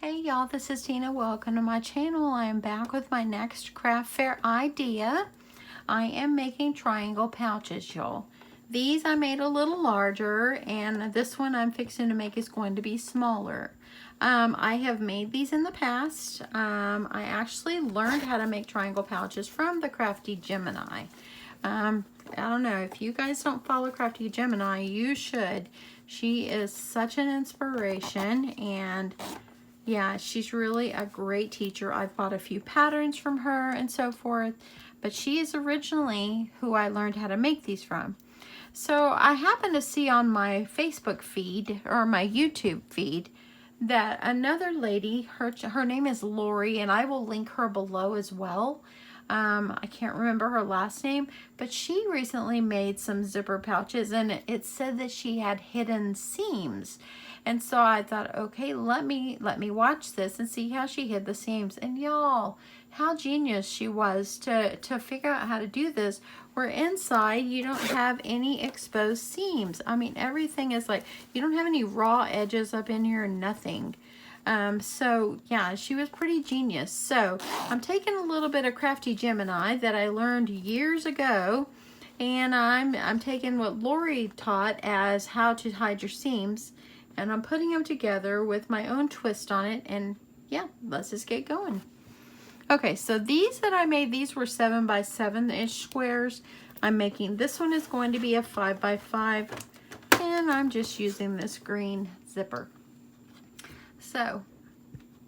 Hey y'all, this is Tina. Welcome to my channel. I am back with my next craft fair idea. I am making triangle pouches, y'all. These I made a little larger, and this one I'm fixing to make is going to be smaller. I have made these in the past. I actually learned how to make triangle pouches from the Crafty Gemini. I don't know, if you guys don't follow Crafty Gemini, you should. She is such an inspiration, and yeah, she's really a great teacher. I've bought a few patterns from her and so forth, but she is originally who I learned how to make these from. So I happened to see on my Facebook feed, or my YouTube feed, that another lady, her name is Lori, and I will link her below as well. I can't remember her last name, but she recently made some zipper pouches, and it said that she had hidden seams. And so I thought, okay, let me watch this and see how she hid the seams. And y'all, how genius she was to figure out how to do this, where inside you don't have any exposed seams. I mean, everything is like, you don't have any raw edges up in here, nothing. So yeah, she was pretty genius. So I'm taking a little bit of Crafty Gemini that I learned years ago, and I'm taking what Lori taught as how to hide your seams, and I'm putting them together with my own twist on it. And yeah, let's just get going. Okay, so these that I made, these were 7 by 7-ish squares. I'm making, this one is going to be a 5 by 5, and I'm just using this green zipper. So,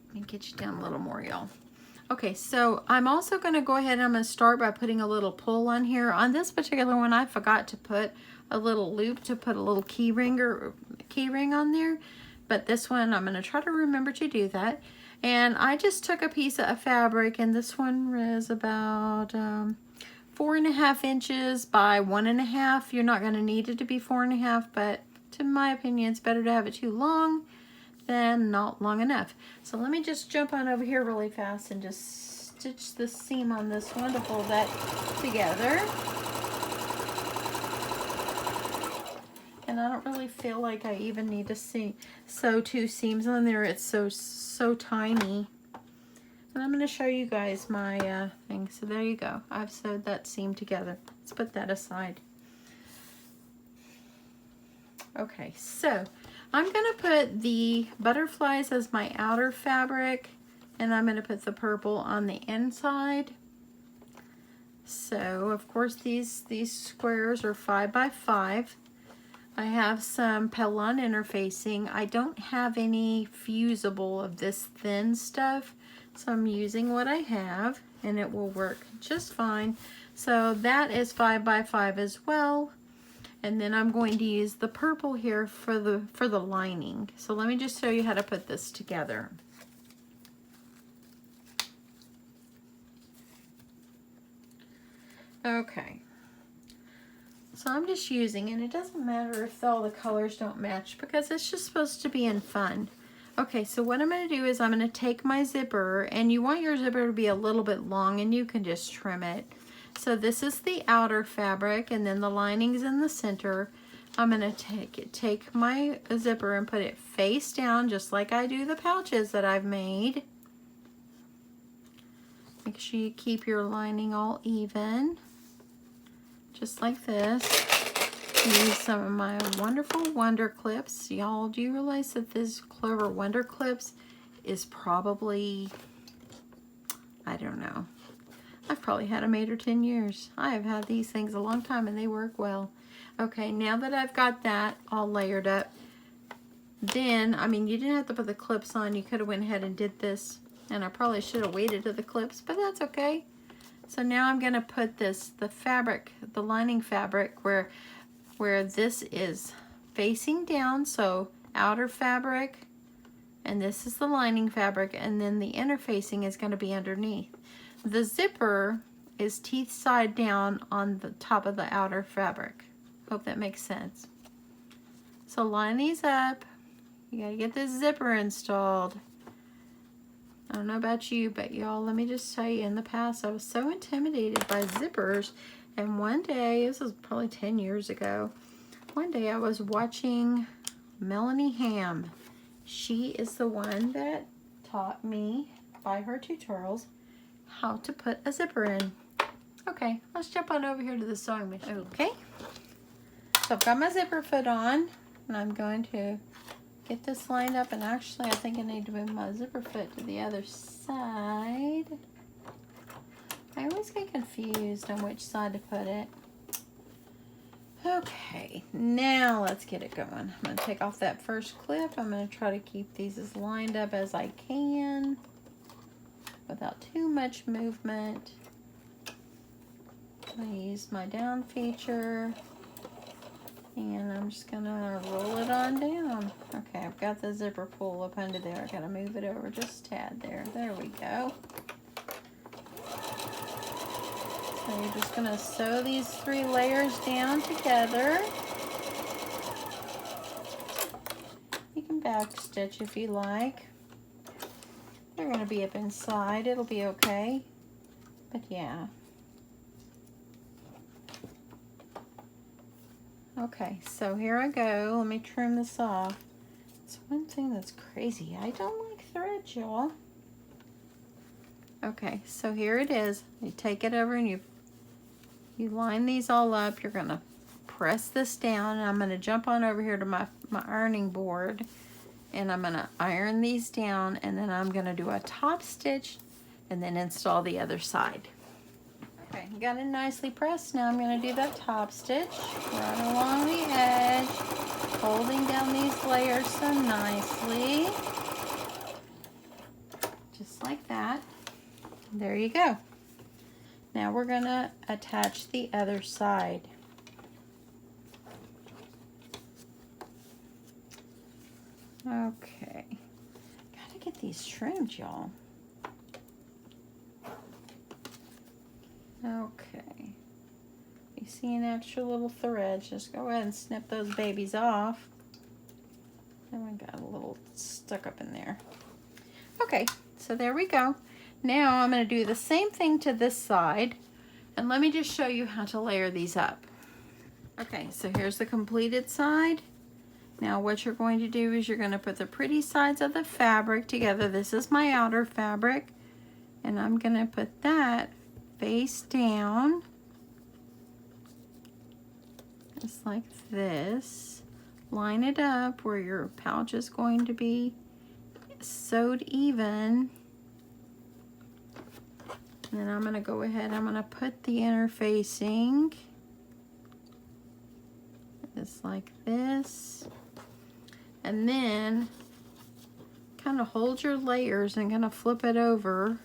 let me get you down a little more, y'all. Okay, so I'm also going to go ahead and I'm going to start by putting a little pull on here. On this particular one, I forgot to put a little loop to put a little key ring on there. But this one, I'm going to try to remember to do that. And I just took a piece of fabric, and this one is about 4.5 inches by 1.5. You're not going to need it to be 4.5, but to my opinion, it's better to have it too long than not long enough. So let me just jump on over here really fast and just stitch the seam on this one to hold that together. And I don't really feel like I even need to sew 2 seams on there. It's so tiny. And I'm going to show you guys my thing. So there you go. I've sewed that seam together. Let's put that aside. Okay, so I'm going to put the butterflies as my outer fabric, and I'm going to put the purple on the inside. So, of course, these squares are 5 by 5. I have some Pellon interfacing. I don't have any fusible of this thin stuff, so I'm using what I have, and it will work just fine. So that is 5 by 5 as well. And then I'm going to use the purple here for the lining. So let me just show you how to put this together. Okay. So I'm just using, and it doesn't matter if all the colors don't match, because it's just supposed to be in fun. Okay, so what I'm going to do is I'm going to take my zipper, and you want your zipper to be a little bit long, and you can just trim it. So this is the outer fabric, and then the lining's in the center. I'm going to take my zipper and put it face down, just like I do the pouches that I've made. Make sure you keep your lining all even, just like this. Use some of my wonderful Wonder Clips. Y'all, do you realize that this Clover Wonder Clips is probably, I don't know, I've probably had them 8 or 10 years. I have had these things a long time, and they work well. Okay, now that I've got that all layered up, then, I mean, you didn't have to put the clips on. You could have went ahead and did this, and I probably should have waited to the clips, but that's okay. So now I'm going to put the fabric, the lining fabric, where this is facing down, so outer fabric, and this is the lining fabric, and then the inner facing is going to be underneath. The zipper is teeth side down on the top of the outer fabric. Hope that makes sense. So line these up. You gotta get this zipper installed. I don't know about you, but y'all, let me just tell you, in the past I was so intimidated by zippers, and one day, this was probably 10 years ago, one day I was watching Melanie Ham. She is the one that taught me by her tutorials how to put a zipper in. Okay, let's jump on over here to the sewing machine. Okay, so I've got my zipper foot on, and I'm going to get this lined up, and actually I think I need to move my zipper foot to the other side. I always get confused on which side to put it. Okay, now let's get it going. I'm going to take off that first clip. I'm going to try to keep these as lined up as I can without too much movement. I use my down feature, and I'm just going to roll it on down. Okay, I've got the zipper pull up under there. I've got to move it over just a tad there. There we go. So you're just going to sew these 3 layers down together. You can back stitch if you like. They're going to be up inside. It'll be okay. But yeah. Okay, so here I go. Let me trim this off. It's one thing that's crazy. I don't like thread, y'all. Okay, so here it is. You take it over and you line these all up. You're going to press this down, and I'm going to jump on over here to my ironing board, and I'm going to iron these down, and then I'm going to do a top stitch and then install the other side. Okay, you got it nicely pressed. Now I'm going to do that top stitch right along the edge, holding down these layers so nicely, just like that. There you go. Now we're going to attach the other side. Okay, gotta get these trimmed, y'all. Okay, you see an extra little thread, just go ahead and snip those babies off. That one got a little stuck up in there. Okay, so there we go. Now I'm going to do the same thing to this side, and let me just show you how to layer these up. Okay, so here's the completed side. Now what you're going to do is you're going to put the pretty sides of the fabric together. This is my outer fabric, and I'm going to put that face down, just like this. Line it up where your pouch is going to be sewed even. And then I'm going to go ahead, I'm going to put the interfacing just like this. And then kind of hold your layers and going to flip it over.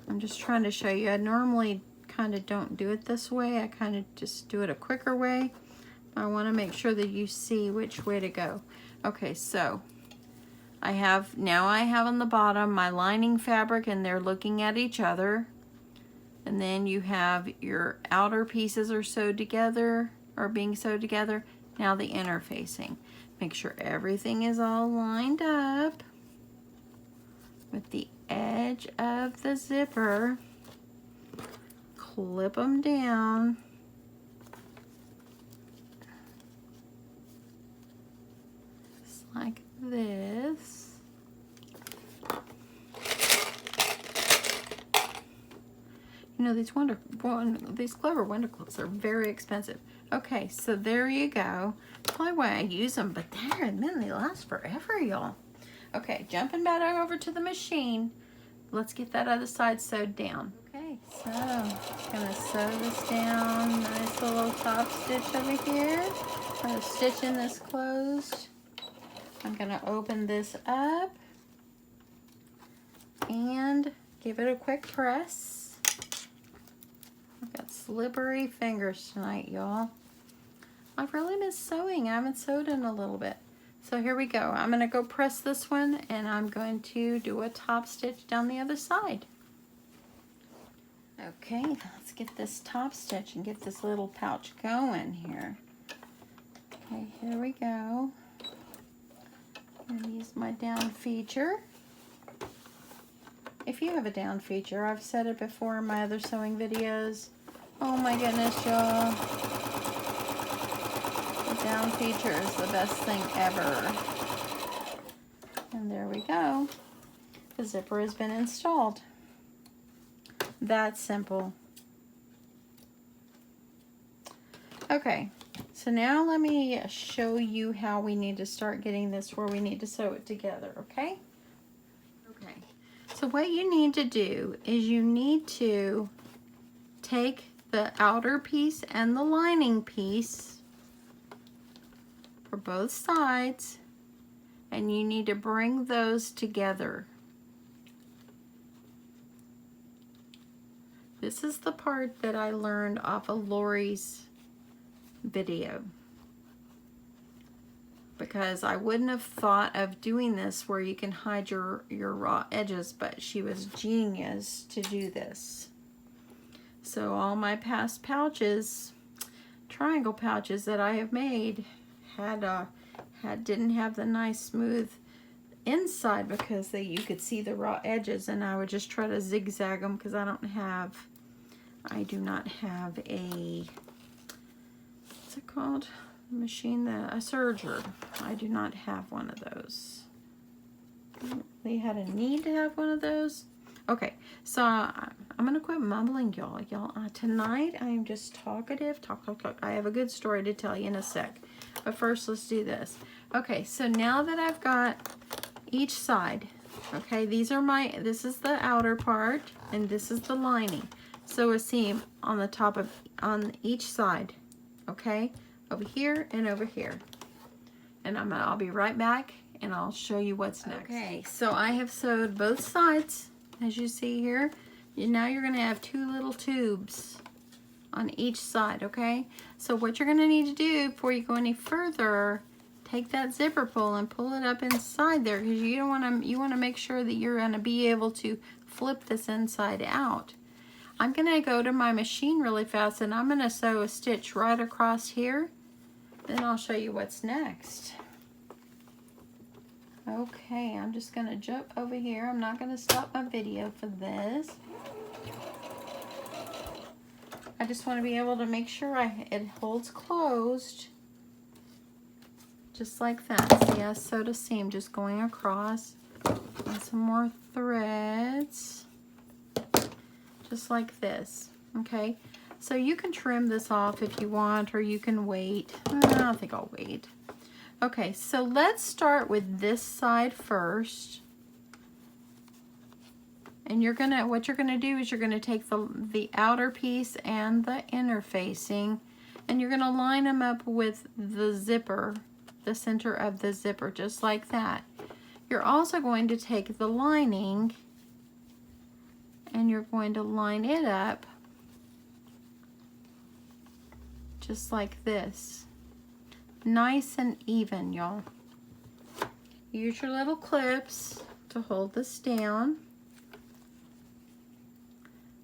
I'm just trying to show you. I normally kind of don't do it this way. I kind of just do it a quicker way. I want to make sure that you see which way to go. Okay, so I have on the bottom my lining fabric, and they're looking at each other. And then you have your outer pieces are sewed together, or being sewed together. Now the interfacing. Make sure everything is all lined up with the edge of the zipper. Clip them down. Just like this. You know, these clever window clocks are very expensive. Okay, so there you go. That's probably why I use them, but then they last forever, y'all. Okay, jumping back over to the machine. Let's get that other side sewed down. Okay, so I'm gonna sew this down. Nice little top stitch over here. I'm gonna stitch in this closed. I'm gonna open this up and give it a quick press. I've got slippery fingers tonight, y'all. I've really been sewing. I haven't sewed in a little bit. So here we go. I'm going to go press this one, and I'm going to do a top stitch down the other side. Okay, let's get this top stitch and get this little pouch going here. Okay, here we go. I'm going to use my down feature. If you have a down feature, I've said it before in my other sewing videos. Oh my goodness, y'all. The down feature is the best thing ever. And there we go. the zipper has been installed. That's simple. Okay, so now let me show you how we need to start getting this where we need to sew it together, okay? Okay, so what you need to do is you need to take the outer piece and the lining piece for both sides, and you need to bring those together. This is the part that I learned off of Lori's video, because I wouldn't have thought of doing this where you can hide your raw edges, but she was genius to do this. So all my past pouches, triangle pouches that I have made, didn't have the nice smooth inside because you could see the raw edges, and I would just try to zigzag them because I do not have a, what's it called? A machine, a serger. I do not have one of those. They had a need to have one of those. Okay, so I'm gonna quit mumbling, y'all. Tonight I am just talkative, talk. I have a good story to tell you in a sec, but first let's do this. Okay, so now that I've got each side, okay, this is the outer part and this is the lining. So a seam on the top of, on each side, okay, over here and over here. And I'll be right back and I'll show you what's next. Okay, so I have sewed both sides, as you see here. Now you're gonna have two little tubes on each side, okay? So what you're gonna need to do before you go any further, take that zipper pull and pull it up inside there, because you wanna make sure that you're gonna be able to flip this inside out. I'm gonna go to my machine really fast and I'm gonna sew a stitch right across here. Then I'll show you what's next. Okay, I'm just gonna jump over here. I'm not gonna stop my video for this. I just want to be able to make sure it holds closed. Just like that. See, I sewed a seam just going across. And some more threads. Just like this. Okay, so you can trim this off if you want, or you can wait. I don't think I'll wait. Okay, so let's start with this side first. And what you're gonna do is you're gonna take the outer piece and the inner facing, and you're gonna line them up with the zipper, the center of the zipper, just like that. You're also going to take the lining and you're going to line it up just like this. Nice and even, y'all. Use your little clips to hold this down.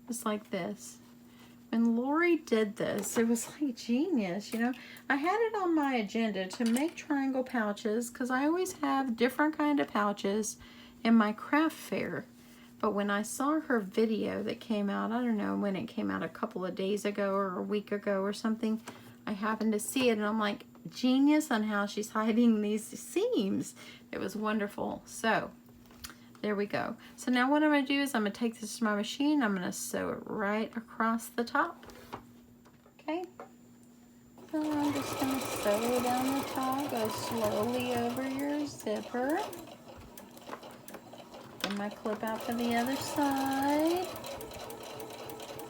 Just like this. When Lori did this, it was like genius, you know. I had it on my agenda to make triangle pouches because I always have different kind of pouches in my craft fair. But when I saw her video that came out, I don't know when it came out, a couple of days ago or a week ago or something, I happened to see it and I'm like, genius on how she's hiding these seams. It was wonderful. So there we go. So now what I'm going to do is I'm going to take this to my machine. I'm going to sew it right across the top. Okay. So I'm just going to sew down the top. Go slowly over your zipper. Get my clip out for the other side.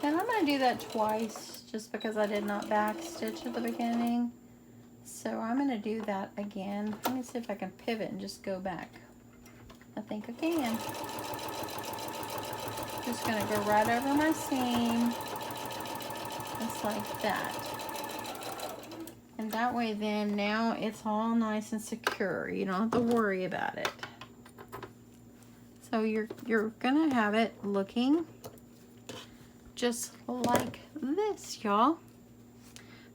And I'm going to do that twice just because I did not back stitch at the beginning. So I'm going to do that again. Let me see if I can pivot and just go back. I think I can. Just going to go right over my seam. Just like that. And that way then now it's all nice and secure. You don't have to worry about it. So you're going to have it looking just like this, y'all.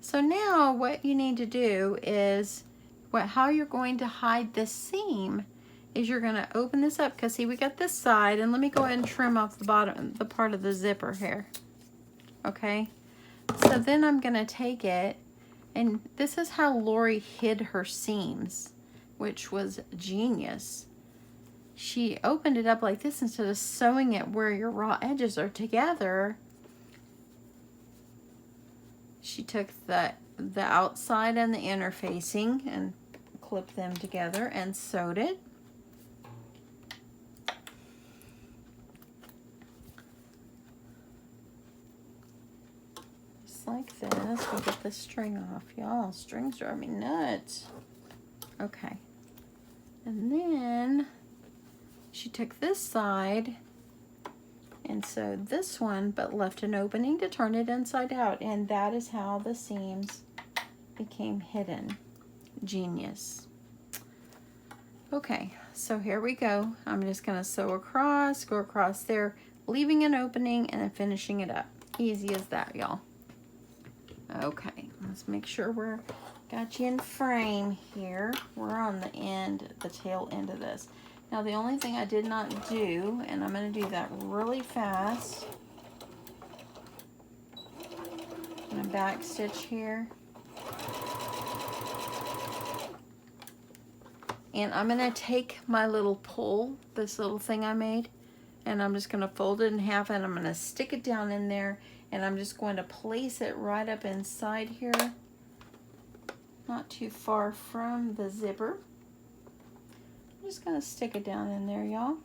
So now what you need to do is, how you're going to hide this seam is you're going to open this up, because see, we got this side, and let me go ahead and trim off the bottom, the part of the zipper here. Okay, so then I'm going to take it, and this is how Lori hid her seams, which was genius. she opened it up like this instead of sewing it where your raw edges are together. She took the outside and the inner facing and clipped them together and sewed it. Just like this. We'll get the string off, y'all. Strings drive me nuts. Okay. And then she took this side and sewed this one, but left an opening to turn it inside out. And that is how the seams became hidden. Genius. Okay, so here we go. I'm just gonna sew across, go across there, leaving an opening and then finishing it up. Easy as that, y'all. Okay, let's make sure we're got you in frame here. We're on the end, the tail end of this. Now the only thing I did not do, and I'm going to do that really fast, I'm going to back stitch here. And I'm going to take my little pole, this little thing I made, and I'm just going to fold it in half and I'm going to stick it down in there, and I'm just going to place it right up inside here, not too far from the zipper. I'm just going to stick it down in there, y'all.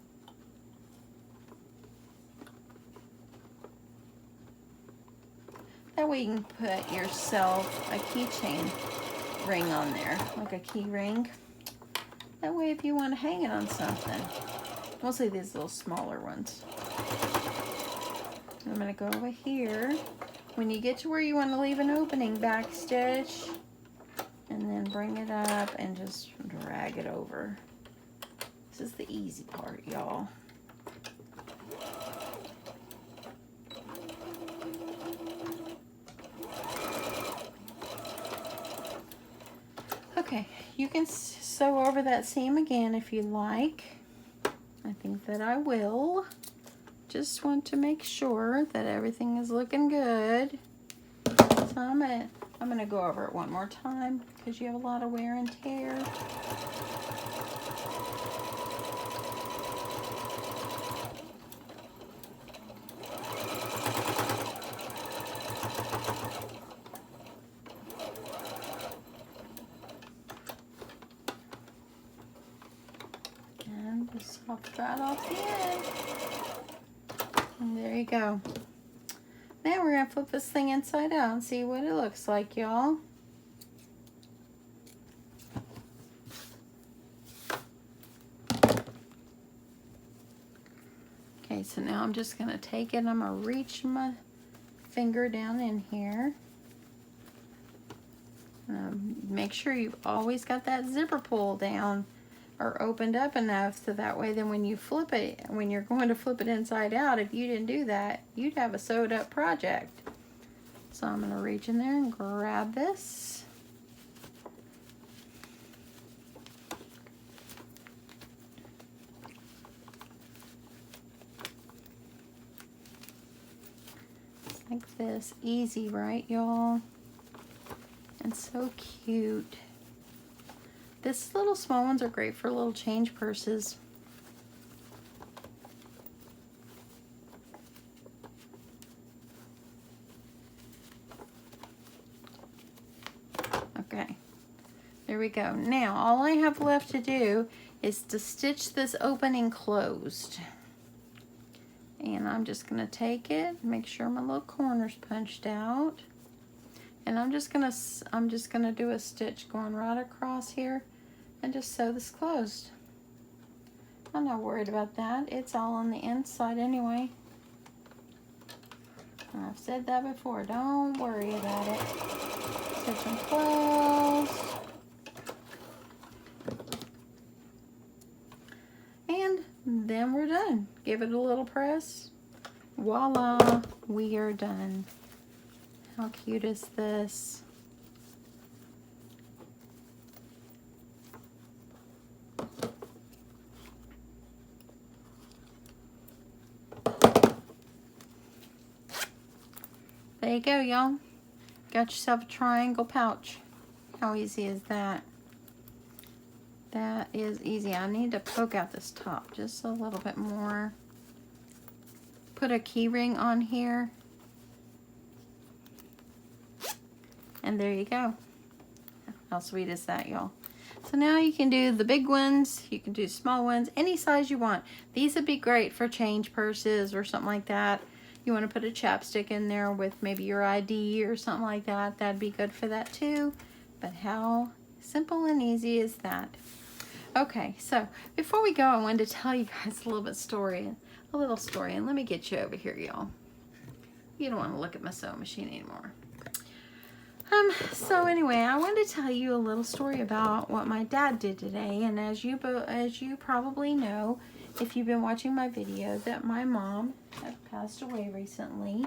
That way you can put yourself a keychain ring on there, like a key ring. That way if you want to hang it on something. Mostly these little smaller ones. I'm going to go over here. When you get to where you want to leave an opening, back stitch, and then bring it up and just drag it over. This is the easy part, y'all. Okay, you can sew over that seam again if you like. I think that I will. Just want to make sure that everything is looking good. So I'm gonna go over it one more time because you have a lot of wear and tear. And just pop that off the end. And there you go. Now we're gonna flip this thing inside out and see what it looks like, y'all. Okay, so now I'm just gonna take it, I'm gonna reach my finger down in here. Make sure you've always got that zipper pull down or opened up enough so that way then when you flip it, when you're going to flip it inside out, if you didn't do that, you'd have a sewed up project. So I'm going to reach in there and grab this. Like this. Easy, right, y'all? And so cute. This little small ones are great for little change purses. Okay, there we go. Now all I have left to do is to stitch this opening closed. And I'm just gonna take it, make sure my little corner's punched out. And I'm just gonna do a stitch going right across here and just sew this closed. I'm not worried about that. It's all on the inside anyway. And I've said that before. Don't worry about it. Stitch them closed. And then we're done. Give it a little press. Voila, we are done. How cute is this? There you go, y'all. Got yourself a triangle pouch. How easy is that? That is easy. I need to poke out this top just a little bit more. Put a key ring on here. And there you go. How sweet is that, y'all? So now you can do the big ones, you can do small ones, any size you want. These would be great for change purses or something like that. You want to put a chapstick in there with maybe your ID or something like that. That'd be good for that too. But how simple and easy is that? Okay, so before we go, I wanted to tell you guys a little story. And let me get you over here, y'all. You don't want to look at my sewing machine anymore. So anyway, I wanted to tell you a little story about what my dad did today. And as you probably know, if you've been watching my video, that my mom had passed away recently.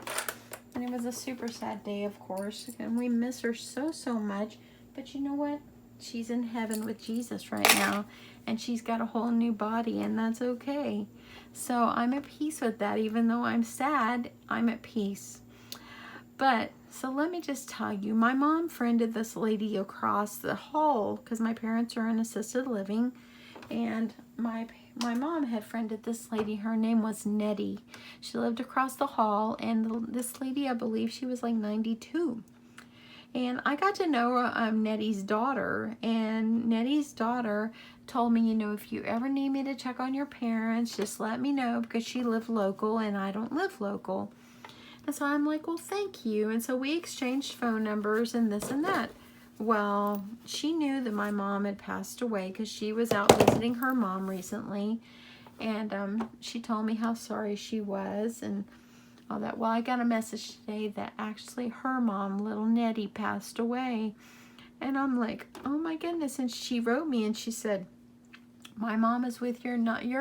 And it was a super sad day, of course. And we miss her so, so much. But you know what? She's in heaven with Jesus right now. And she's got a whole new body, and that's okay. So I'm at peace with that. Even though I'm sad, I'm at peace. But, so let me just tell you, my mom friended this lady across the hall because my parents are in assisted living, and my mom had friended this lady. Her name was Nettie. She lived across the hall, and this lady, I believe she was like 92. And I got to know Nettie's daughter, and Nettie's daughter told me, you know, if you ever need me to check on your parents, just let me know, because she lived local and I don't live local. And so I'm like, well, thank you. And so we exchanged phone numbers and this and that. Well, she knew that my mom had passed away because she was out visiting her mom recently. And she told me how sorry she was and all that. Well, I got a message today that actually her mom, little Nettie, passed away. And I'm like, oh my goodness. And she wrote me and she said, my mom is with your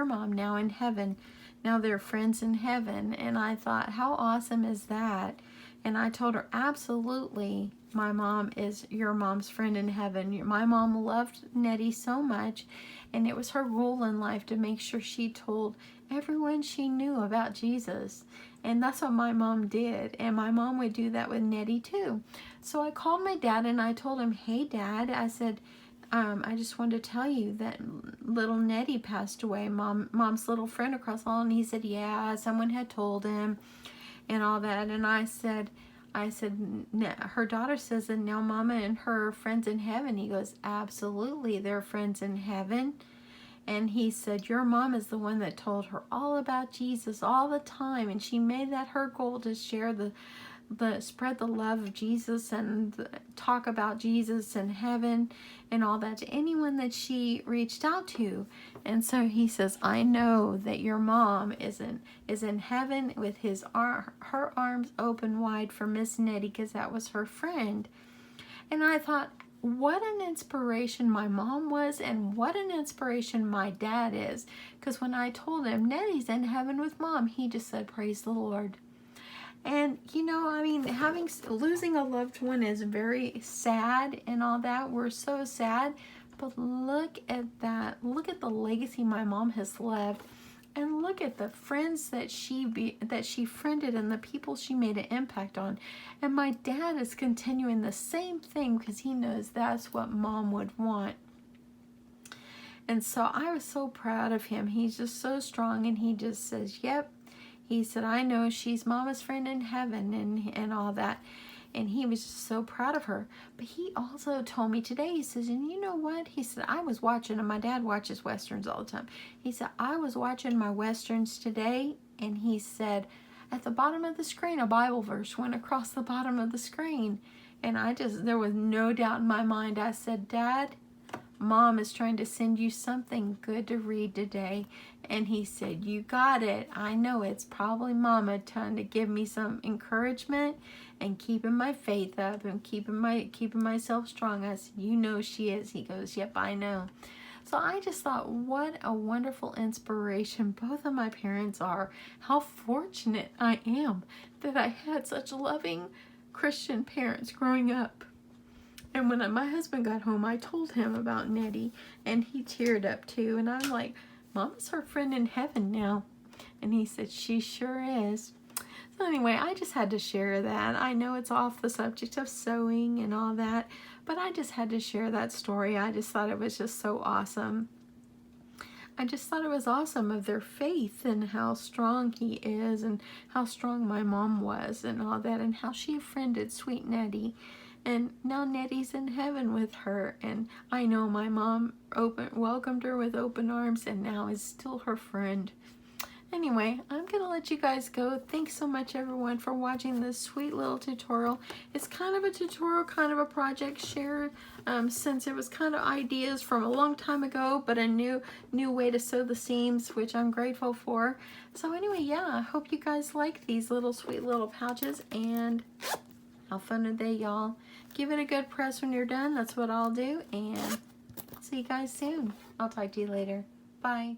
mom now in heaven. Now they're friends in heaven. And I thought, how awesome is that? And I told her, absolutely, my mom is your mom's friend in heaven. My mom loved Nettie so much, and it was her role in life to make sure she told everyone she knew about Jesus. And that's what my mom did. And my mom would do that with Nettie too. So I called my dad and I told him, hey, Dad, I said, I just wanted to tell you that little Nettie passed away, mom's little friend across the hall. And he said, yeah, someone had told him and all that. And I said, her daughter says that now Mama and her are friends in heaven. He goes, absolutely, they're friends in heaven. And he said, your mom is the one that told her all about Jesus all the time. And she made that her goal to share spread the love of Jesus and talk about Jesus and heaven and all that to anyone that she reached out to. And so he says, I know that your mom is in heaven with her arms open wide for Miss Nettie, because that was her friend. And I thought, what an inspiration my mom was, and what an inspiration my dad is. Because when I told him Nettie's in heaven with mom, he just said, praise the Lord. And, you know, I mean, losing a loved one is very sad and all that. We're so sad. But look at that. Look at the legacy my mom has left. And look at the friends that she friended and the people she made an impact on. And my dad is continuing the same thing because he knows that's what mom would want. And so I was so proud of him. He's just so strong, and he just says, yep. He said, I know she's Mama's friend in heaven and all that. And he was just so proud of her. But he also told me today, he says, and you know what? He said, I was watching, and my dad watches Westerns all the time. He said, I was watching my Westerns today, and he said, at the bottom of the screen, a Bible verse went across the bottom of the screen. And there was no doubt in my mind. I said, Dad, Mom is trying to send you something good to read today. And he said, you got it. I know it's probably Mama trying to give me some encouragement and keeping my faith up and keeping myself strong. I said, you know she is. He goes, yep, I know. So I just thought, what a wonderful inspiration both of my parents are. How fortunate I am that I had such loving Christian parents growing up. And when my husband got home, I told him about Nettie, and he teared up too. And I'm like, Mama's her friend in heaven now. And he said, she sure is. Anyway, I just had to share that. I know it's off the subject of sewing and all that, but I just had to share that story. I just thought it was just so awesome. I just thought it was awesome of their faith and how strong he is and how strong my mom was and all that, and how she friended sweet Nettie. And now Nettie's in heaven with her, and I know my mom welcomed her with open arms and now is still her friend. Anyway, I'm going to let you guys go. Thanks so much, everyone, for watching this sweet little tutorial. It's kind of a tutorial, kind of a project share, since it was kind of ideas from a long time ago, but a new way to sew the seams, which I'm grateful for. So anyway, yeah, I hope you guys like these little sweet little pouches, and how fun are they, y'all? Give it a good press when you're done. That's what I'll do, and I'll see you guys soon. I'll talk to you later. Bye.